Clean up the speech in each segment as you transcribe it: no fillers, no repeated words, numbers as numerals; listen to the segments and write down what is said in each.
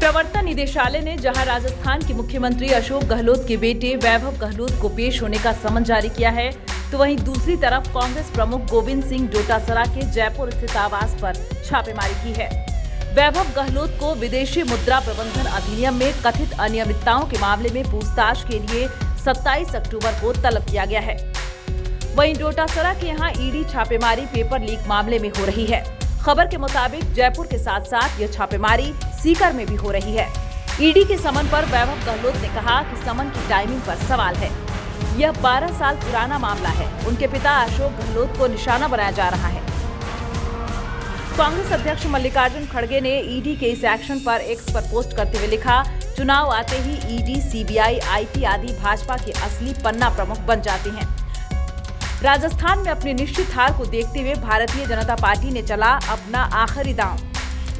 प्रवर्तन निदेशालय ने जहां राजस्थान के मुख्यमंत्री अशोक गहलोत के बेटे वैभव गहलोत को पेश होने का समन जारी किया है, तो वहीं दूसरी तरफ कांग्रेस प्रमुख गोविंद सिंह डोटासरा के जयपुर स्थित आवास पर छापेमारी की है। वैभव गहलोत को विदेशी मुद्रा प्रबंधन अधिनियम में कथित अनियमितताओं के मामले में पूछताछ के लिए 27 अक्टूबर को तलब किया गया है। वहीं डोटासरा के यहां ईडी छापेमारी पेपर लीक मामले में हो रही है। खबर के मुताबिक जयपुर के साथ साथ यह छापेमारी सीकर में भी हो रही है। ईडी के समन पर वैभव गहलोत ने कहा कि समन की टाइमिंग पर सवाल है। यह 12 साल पुराना मामला है। उनके पिता अशोक गहलोत को निशाना बनाया जा रहा है। कांग्रेस अध्यक्ष मल्लिकार्जुन खड़गे ने ईडी के इस एक्शन पर एक्स पर पोस्ट करते हुए लिखा, चुनाव आते ही ईडी, सीबीआई, आईटी आदि भाजपा के असली पन्ना प्रमुख बन जाते हैं। राजस्थान में अपनी निश्चित हार को देखते हुए भारतीय जनता पार्टी ने चला अपना आखिरी दांव।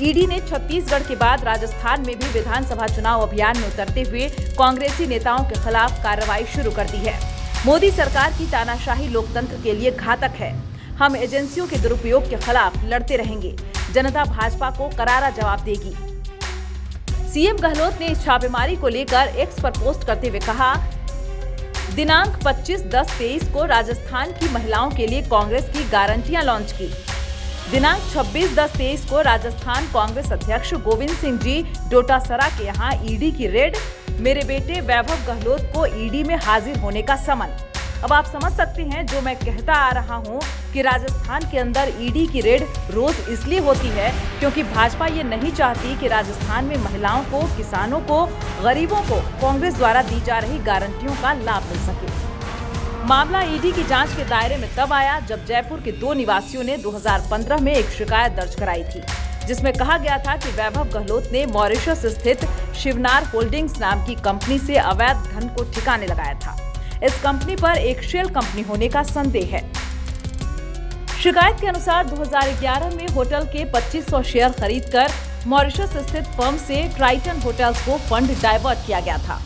ईडी ने छत्तीसगढ़ के बाद राजस्थान में भी विधानसभा चुनाव अभियान में उतरते हुए कांग्रेसी नेताओं के खिलाफ कार्रवाई शुरू कर दी है। मोदी सरकार की तानाशाही लोकतंत्र के लिए घातक है। हम एजेंसियों के दुरुपयोग के खिलाफ लड़ते रहेंगे। जनता भाजपा को करारा जवाब देगी। सीएम गहलोत ने इस छापेमारी को लेकर एक्स पर पोस्ट करते हुए कहा, दिनांक 25/10/23 को राजस्थान की महिलाओं के लिए कांग्रेस की गारंटियां लॉन्च की। दिनांक 26/10/23 को राजस्थान कांग्रेस अध्यक्ष गोविंद सिंह जी डोटासरा के यहां ईडी की रेड, मेरे बेटे वैभव गहलोत को ईडी में हाजिर होने का समन। अब आप समझ सकते हैं जो मैं कहता आ रहा हूं कि राजस्थान के अंदर ईडी की रेड रोज इसलिए होती है क्योंकि भाजपा ये नहीं चाहती कि राजस्थान में महिलाओं को, किसानों को, गरीबों को कांग्रेस द्वारा दी जा रही गारंटियों का लाभ मिल सके। मामला ईडी की जांच के दायरे में तब आया जब जयपुर के 2 निवासियों ने 2015 में एक शिकायत दर्ज कराई थी, जिसमें कहा गया था कि वैभव गहलोत ने मॉरिशस स्थित शिवनार होल्डिंग्स नाम की कंपनी से अवैध धन को ठिकाने लगाया था। इस कंपनी पर एक शेल कंपनी होने का संदेह है। शिकायत के अनुसार 2011 में होटल के 2500 शेयर खरीदकर मॉरिशस स्थित फर्म से ट्राइटन होटल्स को फंड डाइवर्ट किया गया था।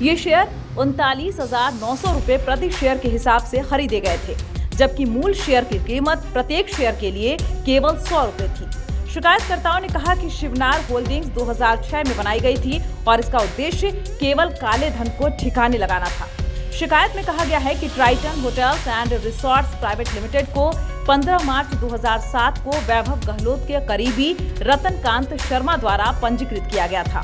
ये शेयर 39,900 रुपए प्रति शेयर के हिसाब से खरीदे गए थे, जबकि मूल शेयर की कीमत प्रत्येक शेयर के लिए केवल 100 रुपए थी। शिकायतकर्ताओं ने कहा कि शिवनार होल्डिंग्स 2006 में बनाई गई थी और इसका उद्देश्य केवल काले धन को ठिकाने लगाना था। शिकायत में कहा गया है कि Triton hotels and resorts private limited को 15 मार्च 2007 को वैभव गहलोत के करीबी रतनकांत शर्मा द्वारा पंजीकृत किया गया था।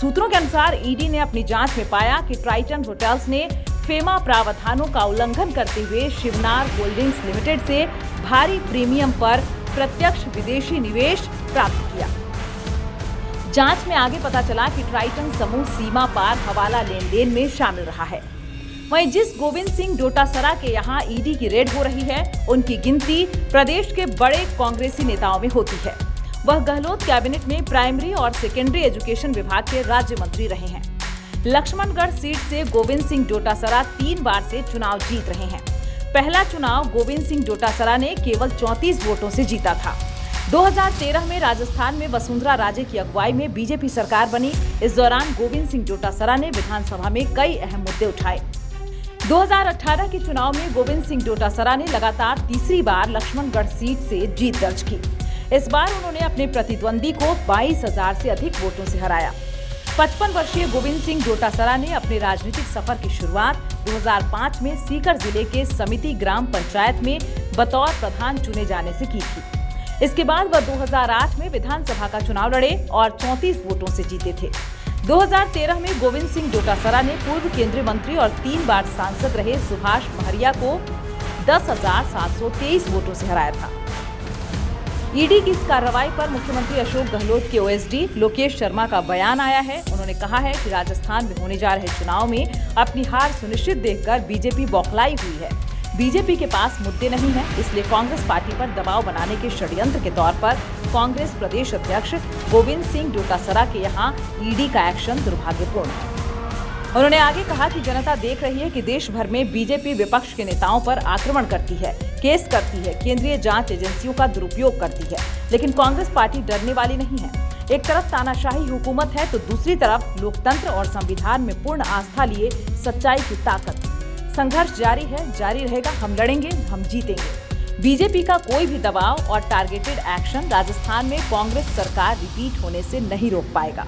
सूत्रों के अनुसार ईडी ने अपनी जांच में पाया कि ट्राइटन होटल्स ने फेमा प्रावधानों का उल्लंघन करते हुए शिवनार होल्डिंग्स लिमिटेड से भारी प्रीमियम पर प्रत्यक्ष विदेशी निवेश प्राप्त किया। जांच में आगे पता चला कि ट्राइटन समूह सीमा पार हवाला लेन-देन में शामिल रहा है। वहीं जिस गोविंद सिंह डोटासरा के यहां ईडी की रेड हो रही है, उनकी गिनती प्रदेश के बड़े कांग्रेसी नेताओं में होती है। वह गहलोत कैबिनेट में प्राइमरी और सेकेंडरी एजुकेशन विभाग के राज्य मंत्री रहे हैं। लक्ष्मणगढ़ सीट से गोविंद सिंह डोटासरा 3 बार से चुनाव जीत रहे हैं। पहला चुनाव गोविंद सिंह डोटासरा ने केवल 34 वोटों से जीता था। 2013 में राजस्थान में वसुंधरा राजे की अगुवाई में बीजेपी सरकार बनी। इस दौरान गोविंद सिंह डोटासरा ने विधानसभा में कई अहम मुद्दे उठाए। 2018 के चुनाव में गोविंद सिंह डोटासरा ने लगातार तीसरी बार लक्ष्मणगढ़ सीट से जीत दर्ज की। इस बार उन्होंने अपने प्रतिद्वंदी को 22,000 से अधिक वोटों से हराया। 55 वर्षीय गोविंद सिंह डोटासरा ने अपने राजनीतिक सफर की शुरुआत 2005 में सीकर जिले के समिति ग्राम पंचायत में बतौर प्रधान चुने जाने से की थी। इसके बाद वह 2008 में विधानसभा का चुनाव लड़े और 34 वोटों से जीते थे। 2013 में गोविंद सिंह डोटासरा ने पूर्व केंद्रीय मंत्री और 3 बार सांसद रहे सुभाष महरिया को 10,723 वोटों से हराया था। ईडी की इस कार्रवाई पर मुख्यमंत्री अशोक गहलोत के ओएसडी लोकेश शर्मा का बयान आया है। उन्होंने कहा है कि राजस्थान में होने जा रहे चुनाव में अपनी हार सुनिश्चित देखकर बीजेपी बौखलाई हुई है। बीजेपी के पास मुद्दे नहीं है, इसलिए कांग्रेस पार्टी पर दबाव बनाने के षड्यंत्र के तौर पर कांग्रेस प्रदेश अध्यक्ष गोविंद सिंह डोटासरा के यहां ईडी का एक्शन दुर्भाग्यपूर्ण है। उन्होंने आगे कहा कि जनता देख रही है कि देश भर में बीजेपी विपक्ष के नेताओं पर आक्रमण करती है, केस करती है, केंद्रीय जांच एजेंसियों का दुरुपयोग करती है, लेकिन कांग्रेस पार्टी डरने वाली नहीं है। एक तरफ तानाशाही हुकूमत है तो दूसरी तरफ लोकतंत्र और संविधान में पूर्ण आस्था लिए सच्चाई की ताकत। संघर्ष जारी है, जारी रहेगा। हम लड़ेंगे, हम जीतेंगे। बीजेपी का कोई भी दबाव और टारगेटेड एक्शन राजस्थान में कांग्रेस सरकार रिपीट होने से नहीं रोक पाएगा।